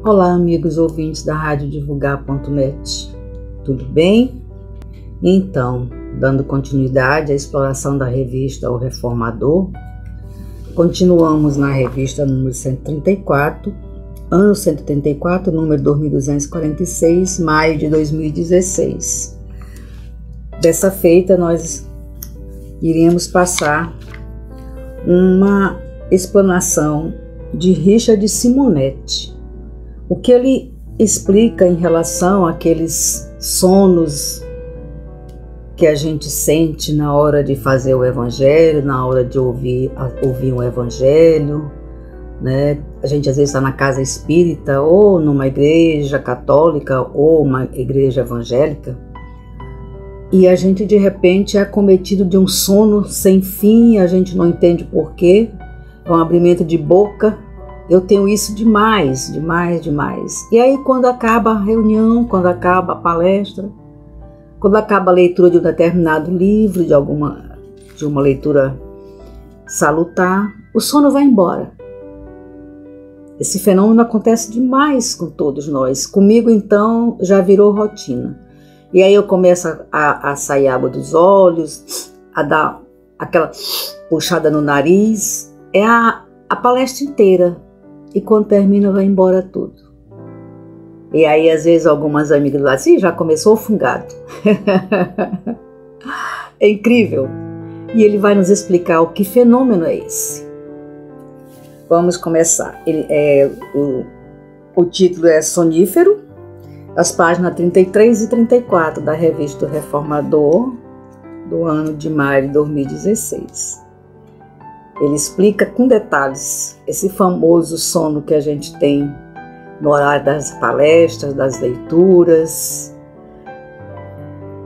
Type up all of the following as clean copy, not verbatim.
Olá, amigos ouvintes da radiodivulgar.net, tudo bem? Então, dando continuidade à exploração da revista O Reformador, continuamos na revista número 134, ano 134, número 2246, maio de 2016. Dessa feita, nós iremos passar uma explanação de Richard Simonetti. O que ele explica em relação àqueles sonos que a gente sente na hora de fazer o evangelho, na hora de ouvir um evangelho, né? A gente às vezes está na casa espírita ou numa igreja católica ou uma igreja evangélica e a gente de repente é acometido de um sono sem fim, a gente não entende porquê, é um abrimento de boca. Eu tenho isso demais. E aí quando acaba a reunião, quando acaba a palestra, quando acaba a leitura de um determinado livro, de uma leitura salutar, o sono vai embora. Esse fenômeno acontece demais com todos nós. Comigo, então, já virou rotina. E aí eu começo a sair água dos olhos, a dar aquela puxada no nariz. É a palestra inteira. E quando termina, vai embora tudo. E aí, às vezes, algumas amigas lá assim, já começou o fungado. É incrível. E ele vai nos explicar o que fenômeno é esse. Vamos começar. O título é Sonífero, as páginas 33 e 34 da revista O Reformador, do ano de maio de 2016. Ele explica com detalhes esse famoso sono que a gente tem no horário das palestras, das leituras.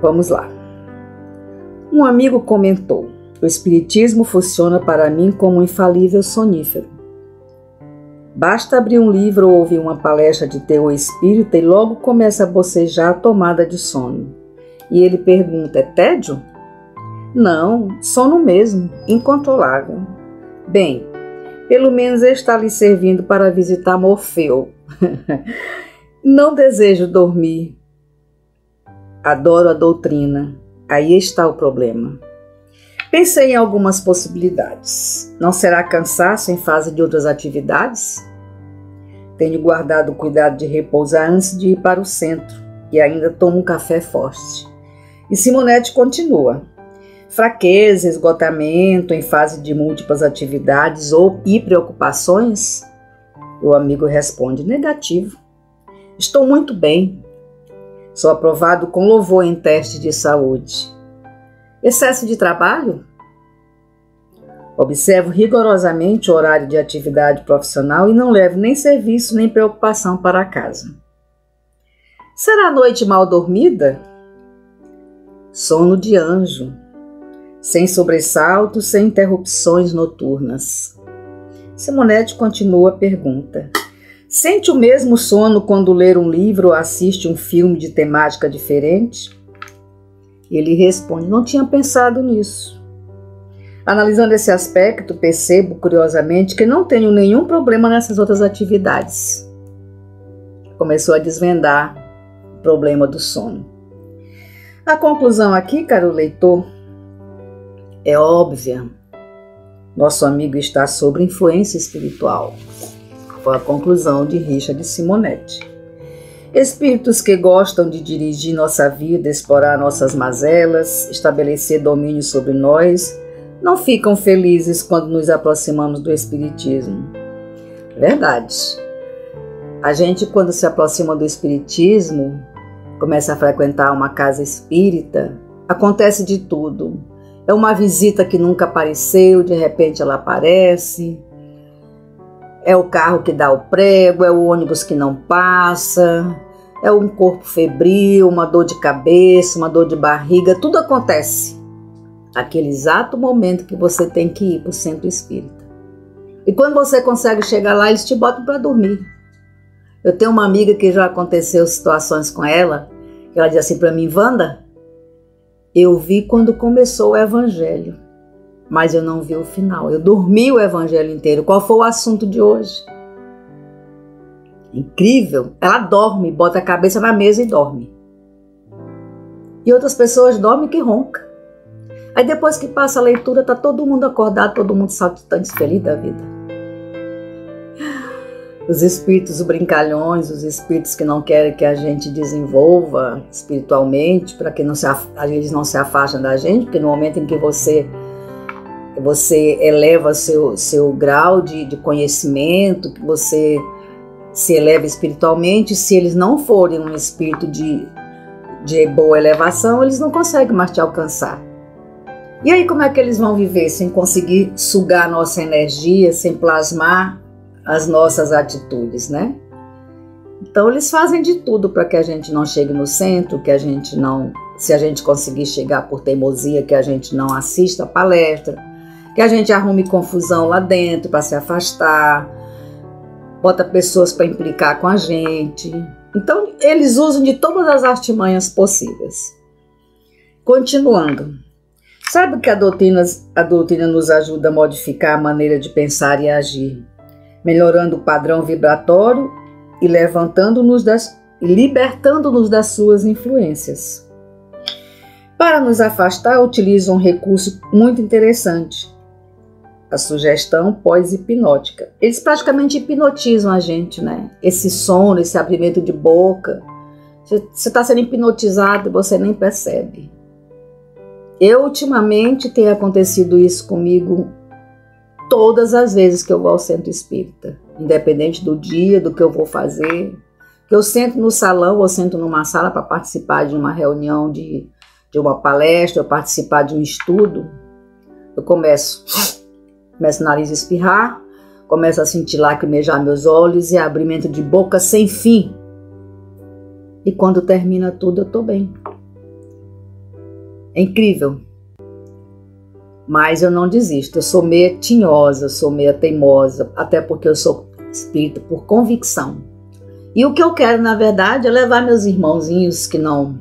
Vamos lá. Um amigo comentou: o espiritismo funciona para mim como um infalível sonífero. Basta abrir um livro ou ouvir uma palestra de teor espírita e logo começa a bocejar a tomada de sono. E ele pergunta: é tédio? Não, sono mesmo, incontrolável. Bem, pelo menos está lhe servindo para visitar Morfeu. Não desejo dormir. Adoro a doutrina. Aí está o problema. Pensei em algumas possibilidades. Não será cansaço em fase de outras atividades? Tenho guardado o cuidado de repousar antes de ir para o centro e ainda tomo um café forte. E Simonetti continua. Fraqueza, esgotamento em fase de múltiplas atividades e preocupações? O amigo responde: negativo. Estou muito bem. Sou aprovado com louvor em teste de saúde. Excesso de trabalho? Observo rigorosamente o horário de atividade profissional e não levo nem serviço nem preocupação para casa. Será a noite mal dormida? Sono de anjo. Sem sobressaltos, sem interrupções noturnas. Simonetti continua a pergunta. Sente o mesmo sono quando lê um livro ou assiste um filme de temática diferente? Ele responde: não tinha pensado nisso. Analisando esse aspecto, percebo curiosamente que não tenho nenhum problema nessas outras atividades. Começou a desvendar o problema do sono. A conclusão aqui, caro leitor, é óbvia. Nosso amigo está sob influência espiritual. Foi a conclusão de Richard Simonetti. Espíritos que gostam de dirigir nossa vida, explorar nossas mazelas, estabelecer domínio sobre nós, não ficam felizes quando nos aproximamos do espiritismo. Verdade. A gente, quando se aproxima do espiritismo, começa a frequentar uma casa espírita, acontece de tudo. É uma visita que nunca apareceu, de repente ela aparece. É o carro que dá o prego, é o ônibus que não passa, é um corpo febril, uma dor de cabeça, uma dor de barriga, tudo acontece. Aquele exato momento que você tem que ir para o centro espírita. E quando você consegue chegar lá, eles te botam para dormir. Eu tenho uma amiga que já aconteceu situações com ela, que ela diz assim para mim: Wanda, eu vi quando começou o evangelho, mas eu não vi o final. Eu dormi o evangelho inteiro. Qual foi o assunto de hoje? Incrível. Ela dorme, bota a cabeça na mesa e dorme. E outras pessoas dormem que ronca. Aí depois que passa a leitura, tá todo mundo acordado, todo mundo saltitante, feliz da vida. Os espíritos brincalhões, os espíritos que não querem que a gente desenvolva espiritualmente, para que eles não se afastem da gente, porque no momento em que você eleva seu grau de conhecimento, que você se eleva espiritualmente, se eles não forem um espírito de boa elevação, eles não conseguem mais te alcançar. E aí como é que eles vão viver sem conseguir sugar nossa energia, sem plasmar as nossas atitudes, né? Então eles fazem de tudo para que a gente não chegue no centro, que a gente não, se a gente conseguir chegar por teimosia, que a gente não assista a palestra, que a gente arrume confusão lá dentro para se afastar, bota pessoas para implicar com a gente. Então eles usam de todas as artimanhas possíveis. Continuando. Sabe que a doutrina nos ajuda a modificar a maneira de pensar e agir, melhorando o padrão vibratório e libertando-nos das suas influências. Para nos afastar, utiliza um recurso muito interessante, a sugestão pós-hipnótica. Eles praticamente hipnotizam a gente, né? Esse sono, esse abrimento de boca. Você está sendo hipnotizado e você nem percebe. Ultimamente, tem acontecido isso comigo todas as vezes que eu vou ao centro espírita, independente do dia, do que eu vou fazer. Eu sento no salão ou sento numa sala para participar de uma reunião, de uma palestra, ou participar de um estudo, eu começo o nariz a espirrar, começo a sentir lacrimejar meus olhos e abrimento de boca sem fim. E quando termina tudo, eu estou bem. É incrível. Mas eu não desisto, eu sou meia tinhosa, sou meia teimosa, até porque eu sou espírita por convicção. E o que eu quero, na verdade, é levar meus irmãozinhos que não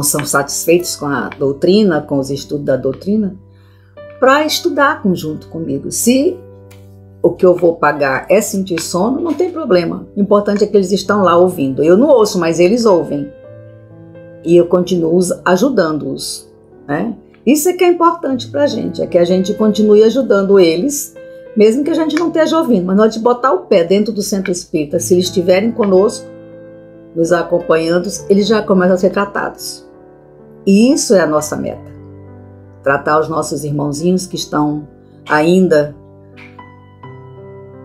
são satisfeitos com a doutrina, com os estudos da doutrina, para estudar junto comigo. Se o que eu vou pagar é sentir sono, não tem problema. O importante é que eles estão lá ouvindo. Eu não ouço, mas eles ouvem. E eu continuo ajudando-os, né? Isso é que é importante para a gente, é que a gente continue ajudando eles, mesmo que a gente não esteja ouvindo. Mas na hora de botar o pé dentro do centro espírita, se eles estiverem conosco, nos acompanhando, eles já começam a ser tratados. E isso é a nossa meta. Tratar os nossos irmãozinhos que estão ainda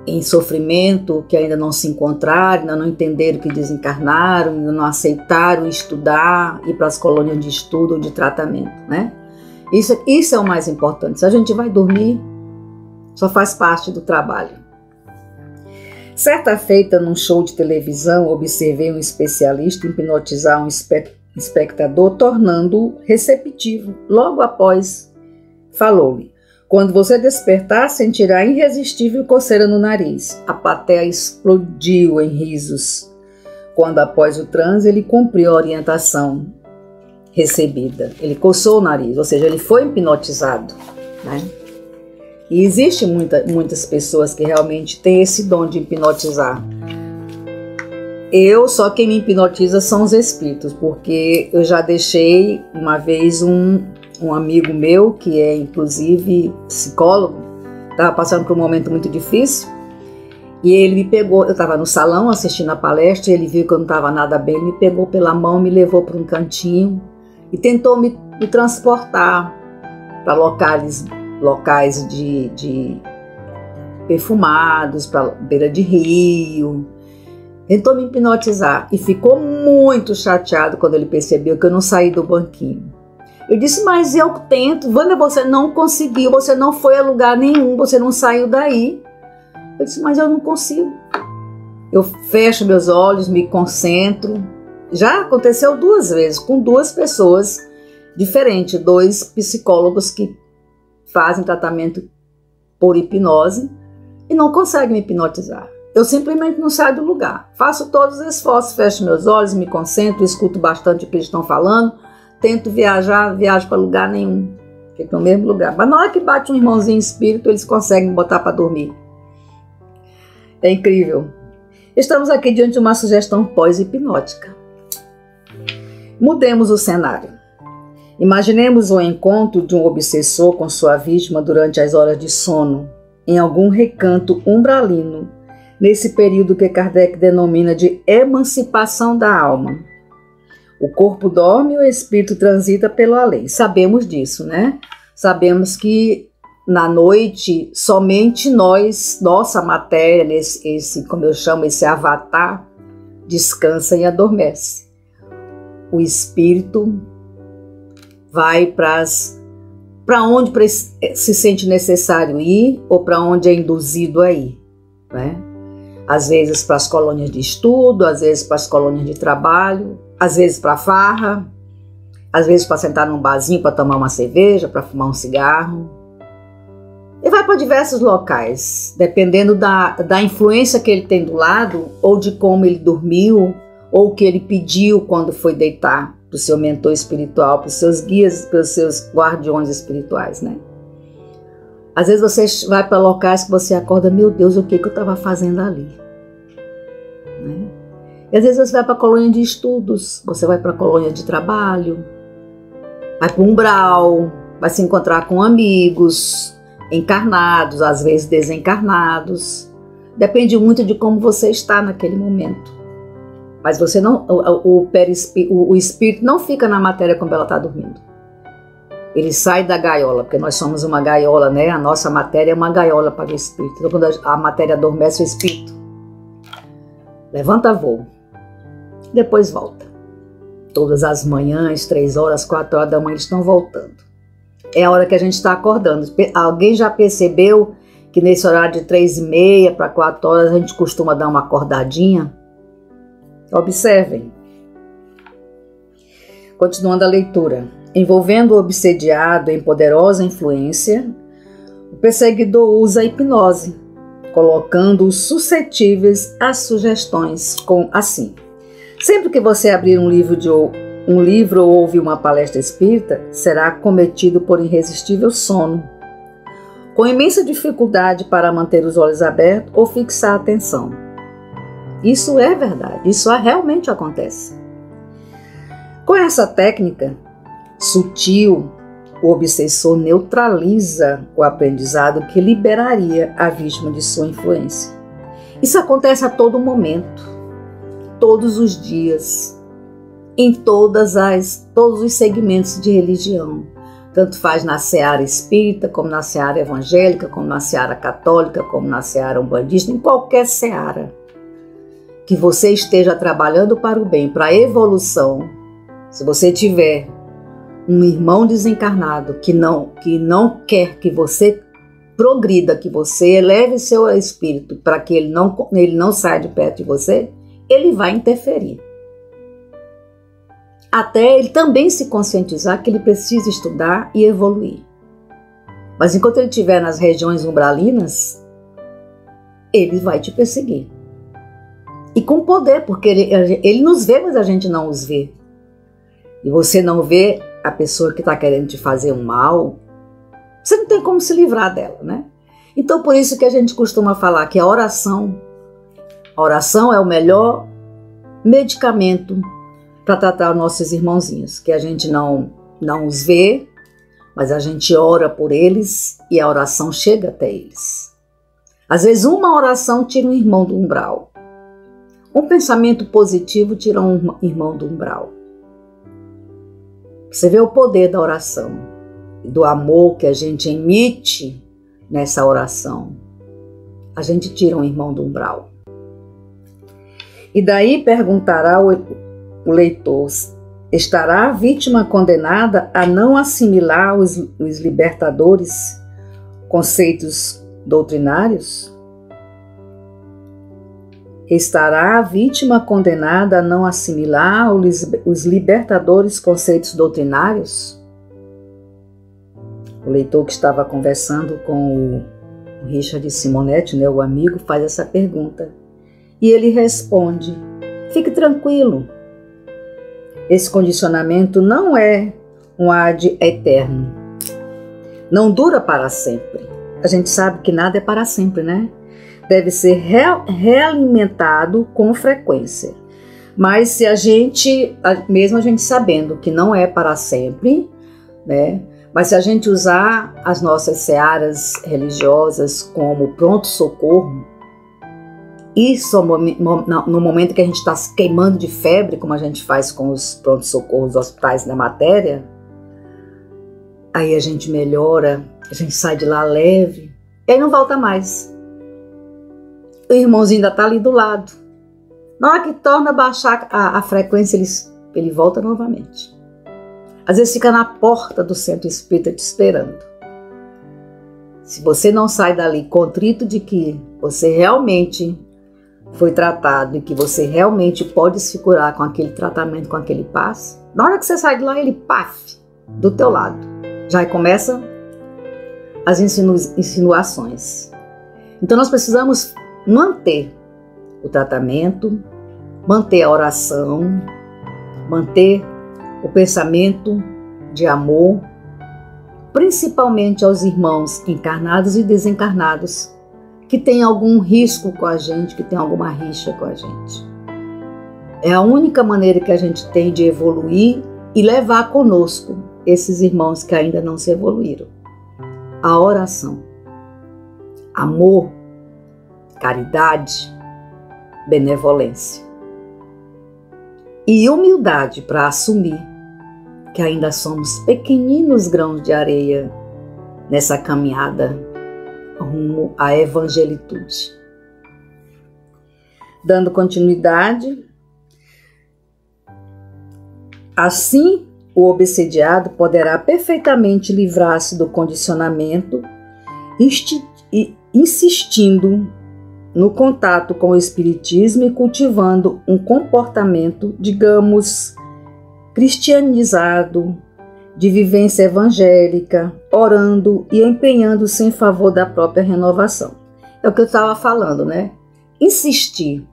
em sofrimento, que ainda não se encontraram, ainda não entenderam que desencarnaram, ainda não aceitaram estudar, ir para as colônias de estudo ou de tratamento, né? Isso é o mais importante. Se a gente vai dormir, só faz parte do trabalho. Certa feita, num show de televisão, observei um especialista hipnotizar um espectador, tornando-o receptivo. Logo após, falou-lhe: quando você despertar, sentirá irresistível coceira no nariz. A plateia explodiu em risos. Quando, após o transe, ele cumpriu a orientação recebida. Ele coçou o nariz, ou seja, ele foi hipnotizado, né? E existem muitas pessoas que realmente têm esse dom de hipnotizar. Só quem me hipnotiza são os espíritos, porque eu já deixei uma vez um amigo meu, que é inclusive psicólogo, estava passando por um momento muito difícil, e ele me pegou, eu estava no salão assistindo a palestra, ele viu que eu não estava nada bem, ele me pegou pela mão, me levou para um cantinho e tentou me transportar para locais de perfumados, para beira de rio. Tentou me hipnotizar e ficou muito chateado quando ele percebeu que eu não saí do banquinho. Eu disse: mas eu tento. Wanda, você não conseguiu, você não foi a lugar nenhum, você não saiu daí. Eu disse: mas eu não consigo. Eu fecho meus olhos, me concentro. Já aconteceu 2 vezes, com 2 pessoas diferentes, 2 psicólogos que fazem tratamento por hipnose e não conseguem me hipnotizar. Eu simplesmente não saio do lugar. Faço todos os esforços, fecho meus olhos, me concentro, escuto bastante o que eles estão falando, tento viajo para lugar nenhum. Fico no mesmo lugar. Mas na hora que bate um irmãozinho espírito, eles conseguem me botar para dormir. É incrível. Estamos aqui diante de uma sugestão pós-hipnótica. Mudemos o cenário. Imaginemos o encontro de um obsessor com sua vítima durante as horas de sono, em algum recanto umbralino, nesse período que Kardec denomina de emancipação da alma. O corpo dorme e o espírito transita pelo além. Sabemos disso, né? Sabemos que na noite somente nós, nossa matéria, como eu chamo, esse avatar, descansa e adormece. O espírito vai para onde se sente necessário ir ou para onde é induzido a ir, né? Às vezes para as colônias de estudo, às vezes para as colônias de trabalho, às vezes para farra, às vezes para sentar num barzinho para tomar uma cerveja, para fumar um cigarro. E vai para diversos locais, dependendo da influência que ele tem do lado, ou de como ele dormiu, ou o que ele pediu quando foi deitar para o seu mentor espiritual, para os seus guias, para os seus guardiões espirituais, né? Às vezes você vai para locais que você acorda, meu Deus, o que eu estava fazendo ali? Né? E às vezes você vai para a colônia de estudos, você vai para a colônia de trabalho, vai para o umbral, vai se encontrar com amigos encarnados, às vezes desencarnados. Depende muito de como você está naquele momento. Mas você não, o espírito não fica na matéria quando ela está dormindo. Ele sai da gaiola, porque nós somos uma gaiola, né? A nossa matéria é uma gaiola para o espírito. Então, quando a matéria adormece, o espírito levanta voo, depois volta. Todas as manhãs, 3 horas, 4 horas da manhã, eles estão voltando. É a hora que a gente está acordando. Alguém já percebeu que nesse horário de 3h30 para 4 horas a gente costuma dar uma acordadinha? Observem. Continuando a leitura. Envolvendo o obsediado em poderosa influência, o perseguidor usa a hipnose, colocando-os suscetíveis às sugestões, assim. Sempre que você abrir um livro ou ouvir uma palestra espírita, será acometido por irresistível sono, com imensa dificuldade para manter os olhos abertos ou fixar a atenção. Isso é verdade, isso realmente acontece. Com essa técnica sutil, o obsessor neutraliza o aprendizado que liberaria a vítima de sua influência. Isso acontece a todo momento, todos os dias, em todos os segmentos de religião. Tanto faz na seara espírita, como na seara evangélica, como na seara católica, como na seara umbandista, em qualquer seara. Que você esteja trabalhando para o bem, para a evolução. Se você tiver um irmão desencarnado que não quer que você progrida, que você eleve seu espírito para que ele não saia de perto de você, ele vai interferir. Até ele também se conscientizar que ele precisa estudar e evoluir. Mas enquanto ele estiver nas regiões umbralinas, ele vai te perseguir. E com poder, porque ele nos vê, mas a gente não os vê. E você não vê a pessoa que está querendo te fazer um mal, você não tem como se livrar dela, né? Então, por isso que a gente costuma falar que a oração é o melhor medicamento para tratar os nossos irmãozinhos, que a gente não os vê, mas a gente ora por eles e a oração chega até eles. Às vezes uma oração tira um irmão do umbral. Um pensamento positivo tira um irmão do umbral. Você vê o poder da oração, do amor que a gente emite nessa oração. A gente tira um irmão do umbral. E daí perguntará o leitor, estará a vítima condenada a não assimilar os libertadores conceitos doutrinários? Estará a vítima condenada a não assimilar os libertadores conceitos doutrinários? O leitor que estava conversando com o Richard Simonetti, né, o amigo, faz essa pergunta. E ele responde, fique tranquilo, esse condicionamento não é um ad eterno, não dura para sempre. A gente sabe que nada é para sempre, né? deve ser realimentado com frequência. Mas se a gente, mesmo a gente sabendo que não é para sempre, né? Mas se a gente usar as nossas searas religiosas como pronto-socorro, isso no momento que a gente está se queimando de febre, como a gente faz com os pronto-socorros dos hospitais da matéria, aí a gente melhora, a gente sai de lá leve, e aí não volta mais. O irmãozinho ainda está ali do lado. Na hora que torna a baixar a frequência, ele volta novamente. Às vezes fica na porta do centro espírita te esperando. Se você não sai dali contrito de que você realmente foi tratado e que você realmente pode se curar com aquele tratamento, com aquele passe, na hora que você sai de lá, ele paf, do teu lado. Já começa as insinuações. Então nós precisamos manter o tratamento, manter a oração, manter o pensamento de amor, principalmente aos irmãos encarnados e desencarnados que têm algum risco com a gente, que têm alguma rixa com a gente. É a única maneira que a gente tem de evoluir e levar conosco esses irmãos que ainda não se evoluíram. A oração, amor, caridade, benevolência e humildade para assumir que ainda somos pequeninos grãos de areia nessa caminhada rumo à evangelitude. Dando continuidade, assim o obsediado poderá perfeitamente livrar-se do condicionamento, insistindo no contato com o espiritismo e cultivando um comportamento, digamos, cristianizado, de vivência evangélica, orando e empenhando-se em favor da própria renovação. É o que eu estava falando, né? Insistir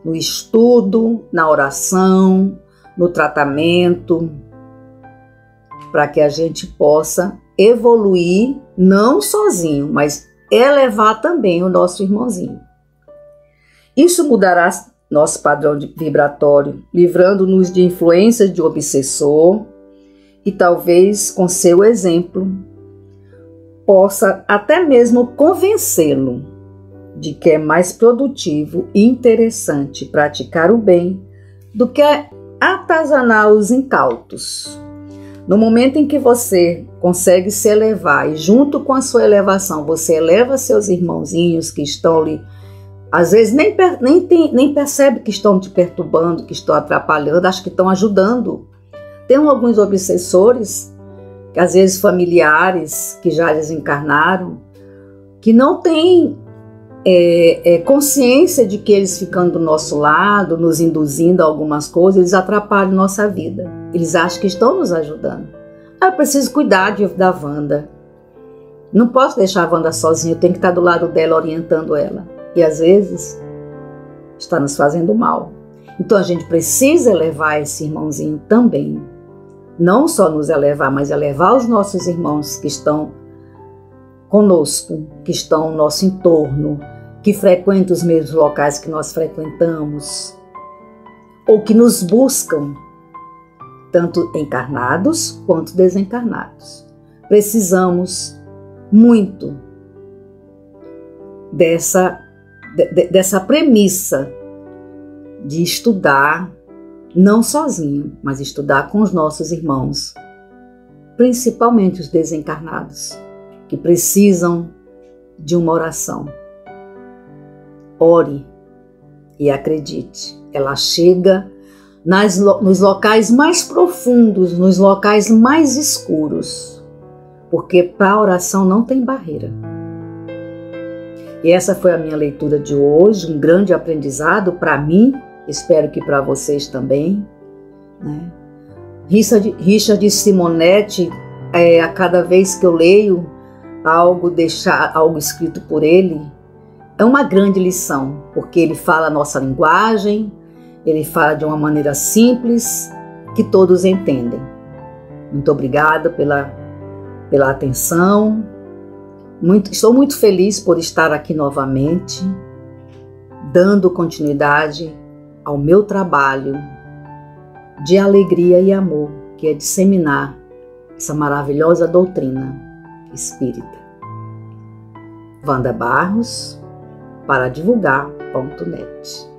no estudo, na oração, no tratamento, para que a gente possa evoluir, não sozinho, mas elevar também o nosso irmãozinho. Isso mudará nosso padrão vibratório, livrando-nos de influências de obsessor e talvez com seu exemplo possa até mesmo convencê-lo de que é mais produtivo e interessante praticar o bem do que atazanar os incautos. No momento em que você consegue se elevar e junto com a sua elevação você eleva seus irmãozinhos que estão ali, às vezes nem percebe que estão te perturbando, que estão atrapalhando, acho que estão ajudando. Tem alguns obsessores, que às vezes familiares que já desencarnaram, que não têm consciência de que eles ficando do nosso lado, nos induzindo a algumas coisas, eles atrapalham nossa vida. Eles acham que estão nos ajudando. Eu preciso cuidar da Wanda. Não posso deixar a Wanda sozinha, eu tenho que estar do lado dela, orientando ela. E às vezes está nos fazendo mal. Então a gente precisa elevar esse irmãozinho também. Não só nos elevar, mas elevar os nossos irmãos que estão conosco, que estão no nosso entorno, que frequentam os mesmos locais que nós frequentamos, ou que nos buscam, tanto encarnados quanto desencarnados. Precisamos muito dessa premissa de estudar, não sozinho, mas estudar com os nossos irmãos, principalmente os desencarnados, que precisam de uma oração. Ore e acredite, ela chega nos locais mais profundos, nos locais mais escuros, porque para a oração não tem barreira. E essa foi a minha leitura de hoje, um grande aprendizado para mim, espero que para vocês também, né? Richard Simonetti, a cada vez que eu leio algo escrito por ele, é uma grande lição, porque ele fala a nossa linguagem, ele fala de uma maneira simples, que todos entendem. Muito obrigada pela atenção. Estou muito feliz por estar aqui novamente, dando continuidade ao meu trabalho de alegria e amor, que é disseminar essa maravilhosa doutrina espírita. Wanda Barros, para divulgar.net.